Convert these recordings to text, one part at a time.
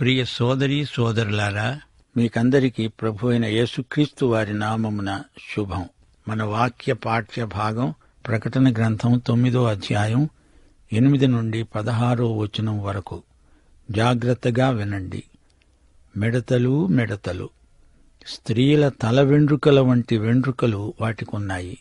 ప్రియ సోదరీ సోదరులారా, మీకందరికీ ప్రభు అయిన యేసుక్రీస్తు వారి నామమున శుభం. మన వాక్య పాఠ్య భాగం ప్రకటన గ్రంథం 9వ అధ్యాయం 8 నుండి 16వ వచనం వరకు. జాగ్రత్తగా వినండి. మిడతలు మిడతలు, స్త్రీల తల వెండ్రుకల వంటి వెండ్రుకలు వాటికున్నాయి.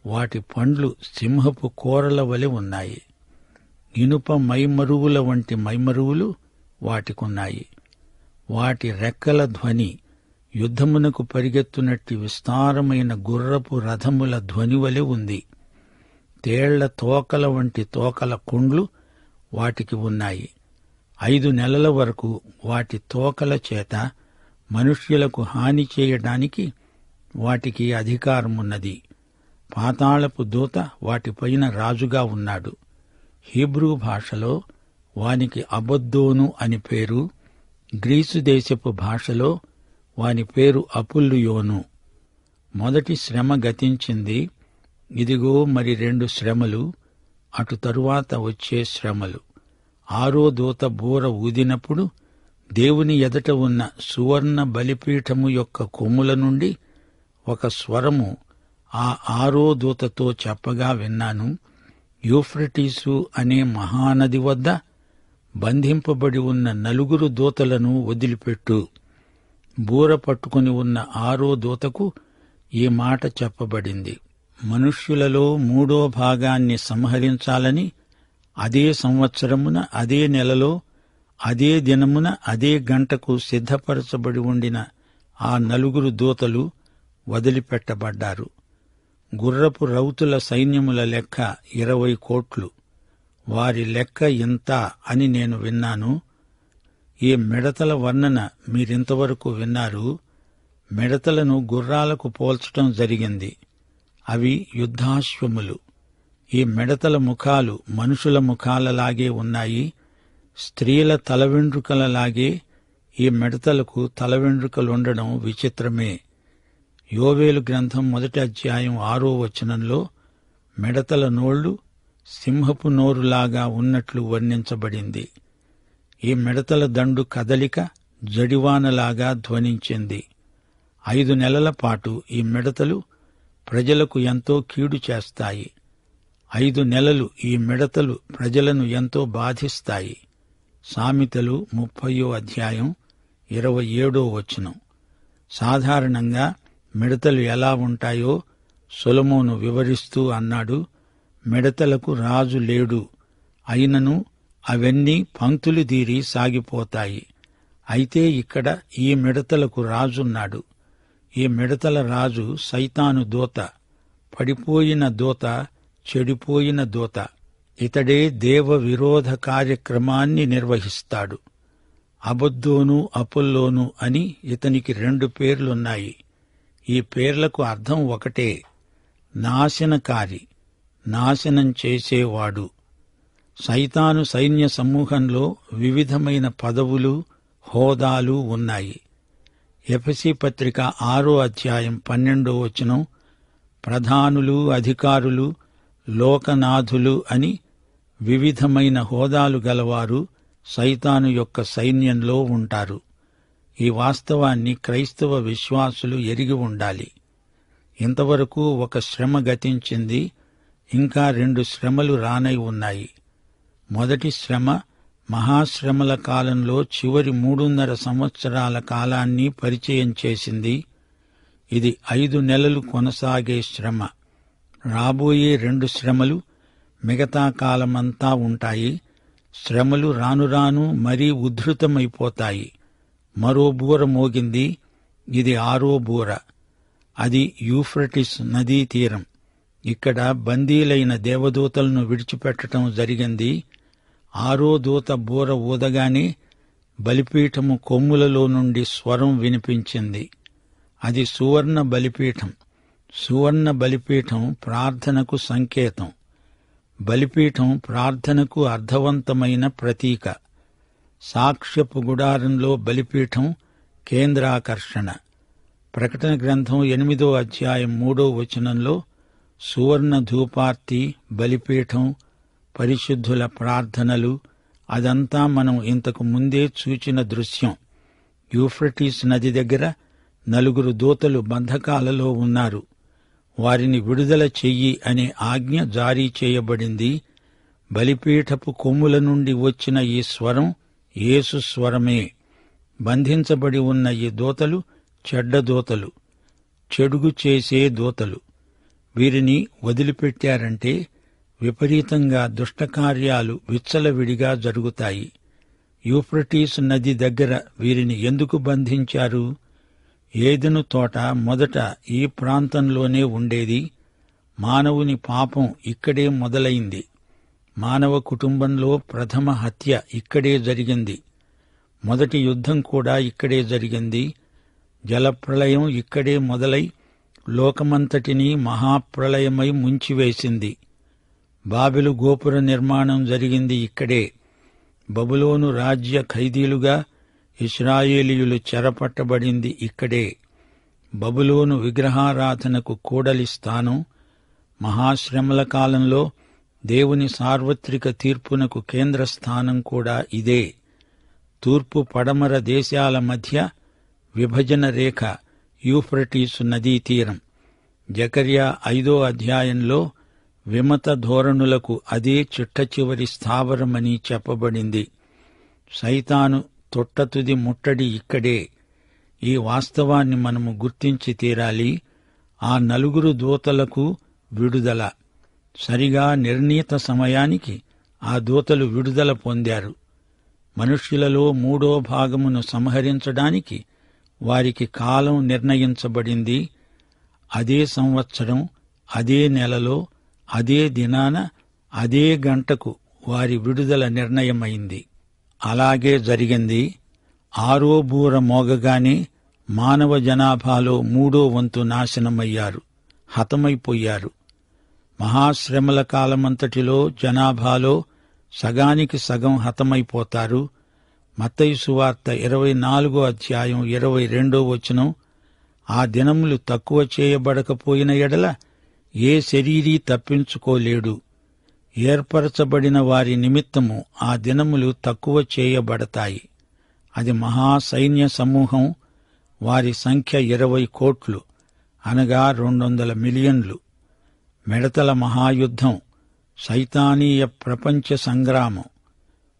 వాటి పండ్లు సింహపు కోరల వలె ఉన్నాయి. ఇనుప మైమరువుల వంటి మైమరువులు వాటికున్నాయి. వాటి రెక్కల ధ్వని యుద్ధమునకు పరిగెత్తునట్టి విస్తారమైన గుర్రపు రథముల ధ్వని వలె ఉంది. తేళ్ల తోకల వంటి తోకల కొండ్లు వాటికి ఉన్నాయి. 5 నెలల వరకు వాటి తోకల చేత మనుష్యులకు హాని చేయడానికి వాటికి అధికారమున్నది. పాతాళపు దూత వాటిపైన రాజుగా ఉన్నాడు. హీబ్రూ భాషలో వానికి అబద్దోను అని పేరు. గ్రీసు దేశపు భాషలో వాని పేరు అపుల్లుయోను. మొదటి శ్రమ గతించింది. ఇదిగో మరి 2 శ్రమలు, అటు తరువాత వచ్చే శ్రమలు. 6వ దూత బూర ఊదినప్పుడు దేవుని ఎదట ఉన్న సువర్ణ బలిపీఠము యొక్క కొమ్ముల నుండి ఒక స్వరము ఆ 6వ దూతతో చెప్పగా విన్నాను. యూఫ్రటీసు అనే మహానది వద్ద బంధింపబడి ఉన్న 4 దూతలను వదిలిపెట్టు. బూర పట్టుకుని ఉన్న 6వ దూతకు ఈ మాట చెప్పబడింది. మనుష్యులలో 3వ భాగాన్ని సంహరించాలని అదే సంవత్సరమున, అదే నెలలో, అదే దినమున, అదే గంటకు సిద్ధపరచబడి ఉండిన ఆ 4 దూతలు వదిలిపెట్టబడ్డారు. గుర్రపు రౌతుల సైన్యముల లెక్క 20 కోట్లు. వారి లెక్క ఇంత అని నేను విన్నాను. ఈ మిడతల వర్ణన మీరింతవరకు విన్నారు. మిడతలను గుర్రాలకు పోల్చటం జరిగింది. అవి యుద్ధాశ్వములు. ఈ మిడతల ముఖాలు మనుషుల ముఖాలలాగే ఉన్నాయి. స్త్రీల తలవెండ్రుకలలాగే ఈ మిడతలకు తలవెండ్రుకలుండడం విచిత్రమే. యోవేలు గ్రంథం 1వ అధ్యాయం 6వ వచనంలో మిడతల నోళ్లు సింహపు నోరులాగా ఉన్నట్లు వర్ణించబడింది. ఈ మిడతల దండు కదలిక జడివానలాగా ధ్వనించింది. 5 నెలల పాటు ఈ మిడతలు ప్రజలకు ఎంతో కీడు చేస్తాయి. 5 నెలలు ఈ మిడతలు ప్రజలను ఎంతో బాధిస్తాయి. సామెతలు 30వ అధ్యాయం 27వ వచనం. సాధారణంగా మిడతలు ఎలా ఉంటాయో సొలొమోను వివరిస్తూ అన్నాడు. మిడతలకు రాజు లేడు, అయినను అవన్నీ పంక్తులు తీరి సాగిపోతాయి. అయితే ఇక్కడ ఈ మిడతలకు రాజున్నాడు. ఈ మిడతల రాజు సైతాను దూత, పడిపోయిన దూత, చెడిపోయిన దూత. ఇతడే దేవ విరోధ కార్యక్రమాన్ని నిర్వహిస్తాడు. అబద్దోను, అపుల్లోను అని ఇతనికి 2 పేర్లున్నాయి. ఈ పేర్లకు అర్థం ఒకటే, నాశనకారి, నాశనం చేసేవాడు. సైతాను సైన్య సమూహంలో వివిధమైన పదవులు, హోదాలు ఉన్నాయి. ఎఫెసీ పత్రిక 6వ అధ్యాయం 12వ వచనం, ప్రధానులు, అధికారులు, లోకనాథులు అని వివిధమైన హోదాలు గలవారు సైతాను యొక్క సైన్యంలో ఉంటారు. ఈ వాస్తవాన్ని క్రైస్తవ విశ్వాసులు ఎరిగి ఉండాలి. ఇంతవరకు ఒక శ్రమ గతించింది. ఇంకా 2 శ్రమలు రానై ఉన్నాయి. మొదటి శ్రమ మహాశ్రమల కాలంలో చివరి 3.5 సంవత్సరాల కాలాన్ని పరిచయం చేసింది. ఇది 5 నెలలు కొనసాగే శ్రమ. రాబోయే 2 శ్రమలు మిగతా కాలమంతా ఉంటాయి. శ్రమలు రానురాను మరీ ఉద్ధృతమైపోతాయి. మరో బూర మోగింది. ఇది 6వ బూర. అది యూఫ్రటిస్ నదీ తీరం. ఇక్కడ బందీలైన దేవదూతలను విడిచిపెట్టడం జరిగింది. 6వ దూత బూర ఊదగానే బలిపీఠము కొమ్ములలో నుండి స్వరం వినిపించింది. అది సువర్ణ బలిపీఠం. సువర్ణ బలిపీఠం ప్రార్థనకు సంకేతం. బలిపీఠం ప్రార్థనకు అర్థవంతమైన ప్రతీక. సాక్ష్యపు గుడారంలో బలిపీఠం కేంద్రాకర్షణ. ప్రకటన గ్రంథం 8వ అధ్యాయం 3వ వచనంలో సువర్ణ ధూపార్తి, బలిపీఠం, పరిశుద్ధుల ప్రార్థనలు, అదంతా మనం ఇంతకు ముందే చూచిన దృశ్యం. యూఫ్రటీస్ నది దగ్గర 4 దూతలు బంధకాలలో ఉన్నారు. వారిని విడుదల చెయ్యి అనే ఆజ్ఞ జారీ చేయబడింది. బలిపీఠపు కొమ్ముల నుండి వచ్చిన ఈ స్వరం యేసు స్వరమే. బంధించబడి ఉన్న ఈ దూతలు చెడ్డ దూతలు, చెడుగు చేసే దూతలు. వీరిని వదిలిపెట్టారంటే విపరీతంగా దుష్టకార్యాలు విచ్చలవిడిగా జరుగుతాయి. యూఫ్రటీస్ నది దగ్గర వీరిని ఎందుకు బంధించారు? ఏదెను తోట మొదట ఈ ప్రాంతంలోనే ఉండేది. మానవుని పాపం ఇక్కడే మొదలైంది. మానవ కుటుంబంలో ప్రథమ హత్య ఇక్కడే జరిగింది. మొదటి యుద్ధం కూడా ఇక్కడే జరిగింది. జలప్రళయం ఇక్కడే మొదలై లోకమంతటినీ మహాప్రళయమై ముంచివేసింది. బాబెలు గోపుర నిర్మాణం జరిగింది ఇక్కడే. బబులోను రాజ్య ఖైదీలుగా ఇశ్రాయేలీయులు చెరపట్టబడింది ఇక్కడే. బబులోను విగ్రహారాధనకు కూడలి స్థానం. మహాశ్రమల కాలంలో దేవుని సార్వత్రిక తీర్పునకు కేంద్ర స్థానం కూడా ఇదే. తూర్పు పడమర దేశాల మధ్య విభజన రేఖ యూఫ్రటీసు నదీ తీరం. జకర్యా 5వ అధ్యాయంలో విమత ధోరణులకు అదే చిట్టచివరి స్థావరమని చెప్పబడింది. సైతాను తొట్టతుది ముట్టడి ఇక్కడే. ఈ వాస్తవాన్ని మనము గుర్తించి తీరాలి. ఆ 4 దూతలకు విడుదల. సరిగా నిర్ణీత సమయానికి ఆ దూతలు విడుదల పొందారు. మనుష్యులలో 3వ భాగమును సంహరించడానికి వారికి కాలం నిర్ణయించబడింది. అదే సంవత్సరం, అదే నెలలో, అదే దినాన, అదే గంటకు వారి విడుదల నిర్ణయమైంది. అలాగే జరిగింది. 6వ బూర మోగగానే మానవ జనాభాలో 3వ వంతు నాశనమయ్యారు, హతమైపోయారు. మహాశ్రమల కాలమంతటిలో జనాభాలో సగానికి సగం హతమైపోతారు. మత్తయి సువార్త 24వ అధ్యాయం 22వ వచనం, ఆ దినములు తక్కువ చేయబడకపోయిన ఎడల ఏ శరీరీ తప్పించుకోలేడు. ఏర్పరచబడిన వారి నిమిత్తము ఆ దినములు తక్కువ చేయబడతాయి. అది మహాసైన్య సమూహం. వారి సంఖ్య 20 కోట్లు, అనగా 200 మిలియన్లు. మిడతల మహాయుద్ధం, సైతానీయ ప్రపంచ సంగ్రామం.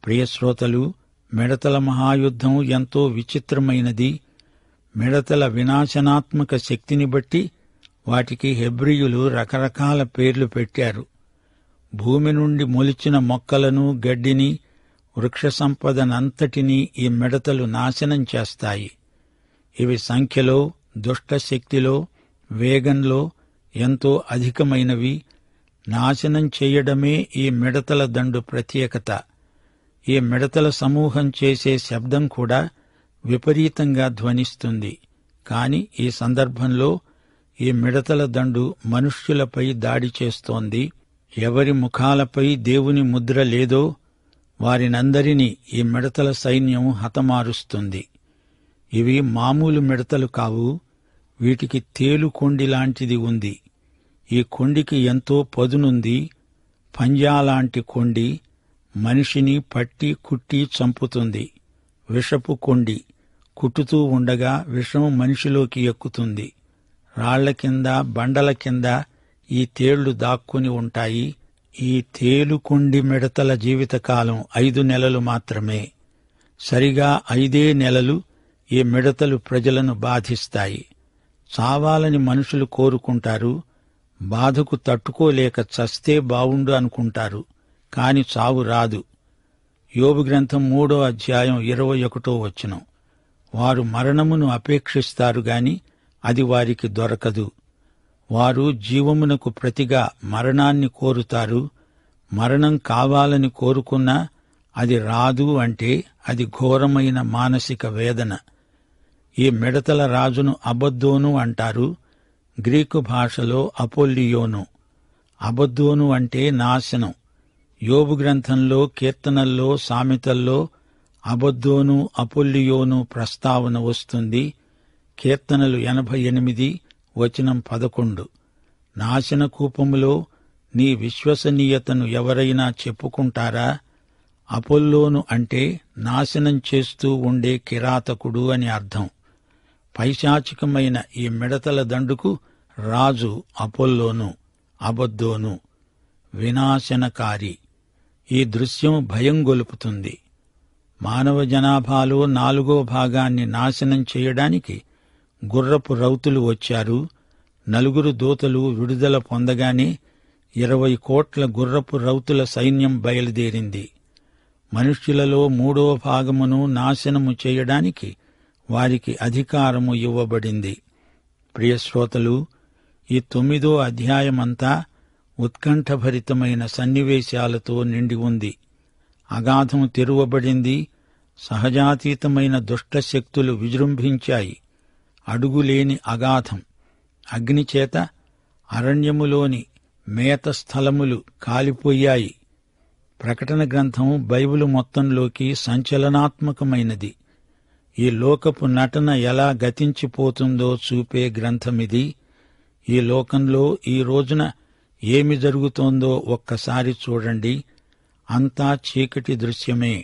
ప్రియశ్రోతలు, మిడతల మహాయుద్ధం ఎంతో విచిత్రమైనది. మిడతల వినాశనాత్మక శక్తిని బట్టి వాటికి హెబ్రీయులు రకరకాల పేర్లు పెట్టారు. భూమి నుండి మొలిచిన మొక్కలను, గడ్డిని, వృక్ష సంపదనంతటినీ ఈ మిడతలు నాశనం చేస్తాయి. ఇవి సంఖ్యలో, దుష్టశక్తిలో, వేగంలో ఎంతో అధికమైనవి. నాశనం చేయడమే ఈ మిడతల దండు ప్రత్యేకత. ఈ మిడతల సమూహం చేసే శబ్దం కూడా విపరీతంగా ధ్వనిస్తుంది. కాని ఈ సందర్భంలో ఈ మిడతల దండు మనుష్యులపై దాడి చేస్తోంది. ఎవరి ముఖాలపై దేవుని ముద్ర లేదో వారినందరినీ ఈ మిడతల సైన్యం హతమారుస్తుంది. ఇవి మామూలు మిడతలు కావు. వీటికి తేలు కొండి లాంటిది ఉంది. ఈ కొండికి ఎంతో పదునుంది. పంజాలాంటి కొండి మనిషిని పట్టి కుట్టి చంపుతుంది. విషపు కొండి కుట్టుతూ ఉండగా విషం మనిషిలోకి ఎక్కుతుంది. రాళ్ల కింద, బండల కింద ఈ తేళ్లు దాక్కుని ఉంటాయి. ఈ తేలుకొండి మిడతల జీవితకాలం 5 నెలలు మాత్రమే. సరిగా 5 నెలలు ఈ మిడతలు ప్రజలను బాధిస్తాయి. చావాలని మనుషులు కోరుకుంటారు. బాధకు తట్టుకోలేక చస్తే బావుండు అనుకుంటారు. కాని చావు రాదు. యోబు గ్రంథం 3వ అధ్యాయం 21వ వచనం. వారు మరణమును అపేక్షిస్తారు గాని అది వారికి దొరకదు. వారు జీవమునకు ప్రతిగా మరణాన్ని కోరుతారు. మరణం కావాలని కోరుకున్నా అది రాదు అంటే అది ఘోరమైన మానసిక వేదన. ఈ మిడతల రాజును అబద్దోను అంటారు. గ్రీకు భాషలో అపోల్లియోను. అబద్దోను అంటే నాశనం. యోబు గ్రంథంలో, కీర్తనల్లో, సామెతల్లో అబద్దోను, అపోల్లియోను ప్రస్తావన వస్తుంది. కీర్తనలు 88 వచనం 11. నాశన కూపములో నీ విశ్వసనీయతను ఎవరైనా చెప్పుకుంటారా? అపొల్లోను అంటే నాశనం చేస్తూ ఉండే కిరాతకుడు అని అర్థం. పైశాచికమైన ఈ మిడతల దండుకు రాజు అపొల్లోను, అబద్దోను, వినాశనకారి. ఈ దృశ్యం భయం గొలుపుతుంది. మానవ జనాభాలో 4వ భాగాన్ని నాశనం చేయడానికి గుర్రపు రౌతులు వచ్చారు. 4 దూతలు విడుదల పొందగానే 20 కోట్ల గుర్రపు రౌతుల సైన్యం బయలుదేరింది. మనుష్యులలో 3వ భాగమును నాశనము చేయడానికి వారికి అధికారము ఇవ్వబడింది. ప్రియశ్రోతలు, ఈ 9వ అధ్యాయమంతా ఉత్కంఠభరితమైన సన్నివేశాలతో నిండి ఉంది. అగాధం తెరువబడింది. సహజాతీతమైన దుష్టశక్తులు విజృంభించాయి. అడుగులేని అగాధం. అగ్నిచేత అరణ్యములోని మేత స్థలములు కాలిపోయాయి. ప్రకటన గ్రంథం బైబిలు మొత్తంలోకి సంచలనాత్మకమైనది. ఈ లోకపు నటన ఎలా గతించిపోతుందో చూపే గ్రంథమిది. ఈ లోకంలో ఈ రోజున ఏమి జరుగుతోందో ఒక్కసారి చూడండి. అంతా చీకటి దృశ్యమే.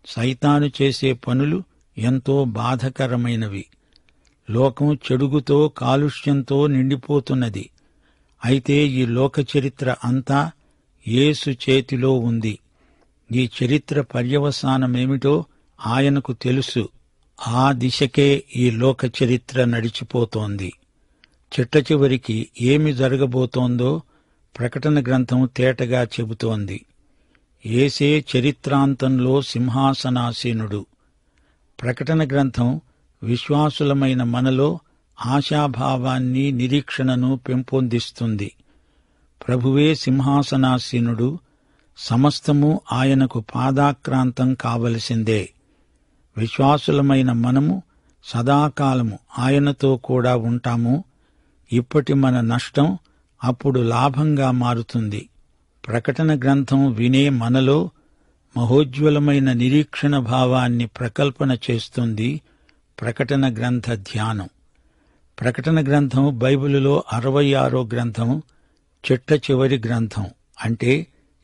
సైతాను చేసే పనులు ఎంతో బాధకరమైనవి. లోకం చెడుగుతో, కాలుష్యంతో నిండిపోతున్నది. అయితే ఈ లోక చరిత్ర అంతా యేసు చేతిలో ఉంది. ఈ చరిత్ర పర్యవసానమేమిటో ఆయనకు తెలుసు. ఆ దిశకే ఈ లోక చరిత్ర నడిచిపోతోంది. చిట్టచివరికి ఏమి జరగబోతోందో ప్రకటన గ్రంథం తేటగా చెబుతోంది. యేసే చరిత్రాంతంలో సింహాసనాసీనుడు. ప్రకటన గ్రంథం విశ్వాసులమైన మనలో ఆశాభావాన్ని, నిరీక్షణను పెంపొందిస్తుంది. ప్రభువే సింహాసనాసీనుడు. సమస్తము ఆయనకు పాదాక్రాంతం కావలసిందే. విశ్వాసులమైన మనము సదాకాలము ఆయనతో కూడా ఉంటాము. ఇప్పటి మన నష్టం అప్పుడు లాభంగా మారుతుంది. ప్రకటన గ్రంథం వినే మనలో మహోజ్వలమైన నిరీక్షణ భావాన్ని ప్రకల్పన చేస్తుంది ప్రకటన గ్రంథ ధ్యానం. ప్రకటన గ్రంథం బైబిలులో 66వ గ్రంథం, చిట్ట చివరి గ్రంథం. అంటే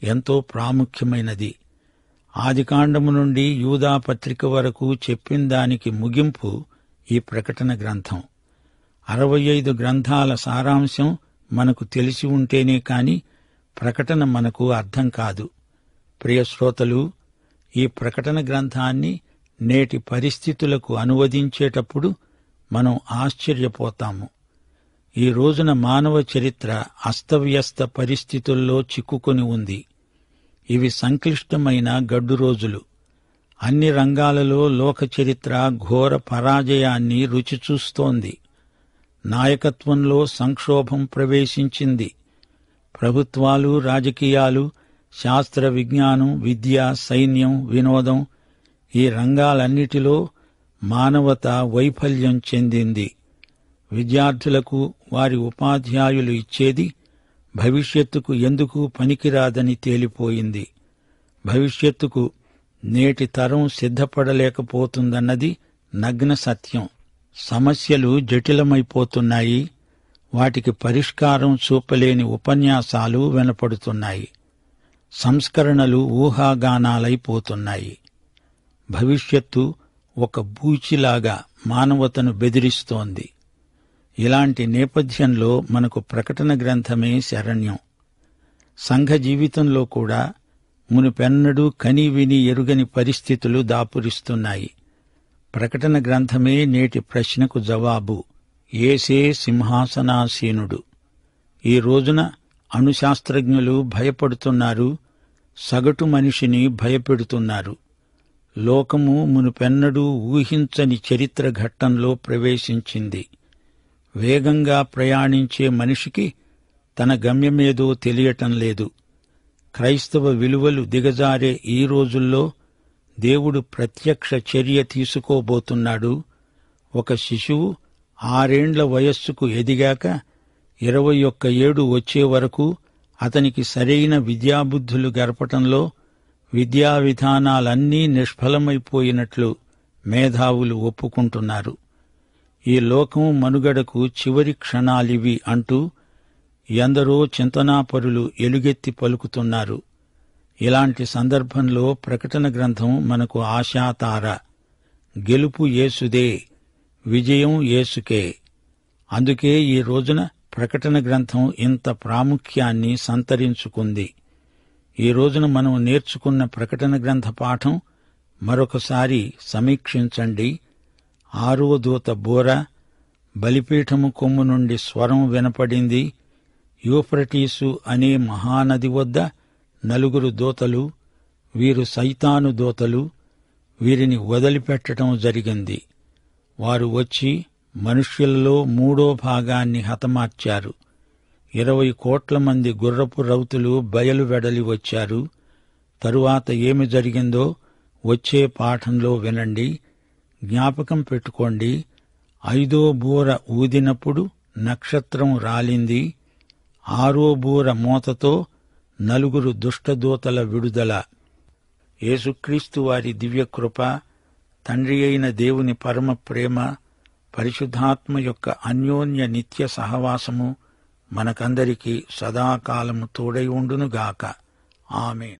ఎంతో ప్రాముఖ్యమైనది. ఆదికాండము నుండి యూదా పత్రిక వరకు చెప్పిన దానికి ముగింపు ఈ ప్రకటన గ్రంథం. 65 గ్రంథాల సారాంశం మనకు తెలిసి ఉంటేనే కాని ప్రకటన మనకు అర్థం కాదు. ప్రియశ్రోతలు, ఈ ప్రకటన గ్రంథాన్ని నేటి పరిస్థితులకు అనువదించేటప్పుడు మనం ఆశ్చర్యపోతాము. ఈ రోజున మానవ చరిత్ర అస్తవ్యస్త పరిస్థితుల్లో చిక్కుకొని ఉంది. ఇవి సంక్లిష్టమైన గడ్డు రోజులు. అన్ని రంగాలలో లోక చరిత్ర ఘోర పరాజయాన్ని రుచిచూస్తోంది. నాయకత్వంలో సంక్షోభం ప్రవేశించింది. ప్రభుత్వాలు, రాజకీయాలు, శాస్త్ర విజ్ఞానం, విద్య, సైన్యం, వినోదం, ఈ రంగాలన్నిటిలో మానవత వైఫల్యం చెందింది. విద్యార్థులకు వారి ఉపాధ్యాయులు ఇచ్చేది భవిష్యత్తుకు ఎందుకు పనికిరాదని తేలిపోయింది. భవిష్యత్తుకు నేటి తరం సిద్ధపడలేకపోతుందన్నది నగ్న సత్యం. సమస్యలు జటిలమైపోతున్నాయి. వాటికి పరిష్కారం చూపలేని ఉపన్యాసాలు వినపడుతున్నాయి. సంస్కరణలు ఊహాగానాలైపోతున్నాయి. భవిష్యత్తు ఒక బూచిలాగా మానవతను బెదిరిస్తోంది. ఇలాంటి నేపథ్యంలో మనకు ప్రకటన గ్రంథమే శరణ్యం. సంఘ జీవితంలో కూడా మునుపెన్నడూ కని విని ఎరుగని పరిస్థితులు దాపురిస్తున్నాయి. ప్రకటన గ్రంథమే నేటి ప్రశ్నకు జవాబు. యేసే సింహాసనాసీనుడు. ఈ రోజున అణుశాస్త్రజ్ఞులు భయపడుతున్నారు. సగటు మనిషిని భయపెడుతున్నారు. లోకము మునుపెన్నడూ ఊహించని చరిత్ర ఘట్టంలో ప్రవేశించింది. వేగంగా ప్రయాణించే మనిషికి తన గమ్యమేదో తెలియటం లేదు. క్రైస్తవ విలువలు దిగజారే ఈ రోజుల్లో దేవుడు ప్రత్యక్ష చర్య తీసుకోబోతున్నాడు. ఒక శిశువు 6 ఏండ్ల వయస్సుకు ఎదిగాక 21 ఏడు వచ్చే వరకు అతనికి సరైన విద్యాబుద్ధులు గరపటంలో విద్యా విధానాలన్నీ నిష్ఫలమైపోయినట్లు మేధావులు ఒప్పుకుంటున్నారు. ఈ లోకం మనుగడకు చివరి క్షణాలివి అంటూ ఎందరో చింతనాపరులు ఎలుగెత్తి పలుకుతున్నారు. ఇలాంటి సందర్భంలో ప్రకటన గ్రంథం మనకు ఆశాతార. గెలుపు యేసుదే, విజయం యేసుకే. అందుకే ఈ రోజున ప్రకటన గ్రంథం ఇంత ప్రాముఖ్యాన్ని సంతరించుకుంది. ఈ రోజున మనం నేర్చుకున్న ప్రకటన గ్రంథ పాఠం మరొకసారి సమీక్షించండి. 6వ దూత బూర, బలిపీఠము కొమ్ము నుండి స్వరం వినపడింది. యూఫ్రటీసు అనే మహానది వద్ద 4 దూతలు, వీరు సైతాను దూతలు, వీరిని వదిలిపెట్టడం జరిగింది. వారు వచ్చి మనుష్యులలో 3వ భాగాన్ని హతమార్చారు. 20 కోట్ల మంది గుర్రపు రౌతులు బయలు వెడలి వచ్చారు. తరువాత ఏమి జరిగిందో వచ్చే పాఠంలో వినండి. జ్ఞాపకం పెట్టుకోండి. 5వ బూర ఊదినప్పుడు నక్షత్రం రాలింది. 6వ బూర మోతతో 4 దుష్టదూతల విడుదల. యేసుక్రీస్తు వారి దివ్యకృప, తండ్రి అయిన దేవుని పరమ ప్రేమ, పరిశుద్ధాత్మ యొక్క అన్యోన్య నిత్య సహవాసము మనకందరికీ సదాకాలము తోడై ఉండునుగాక. ఆమేన్.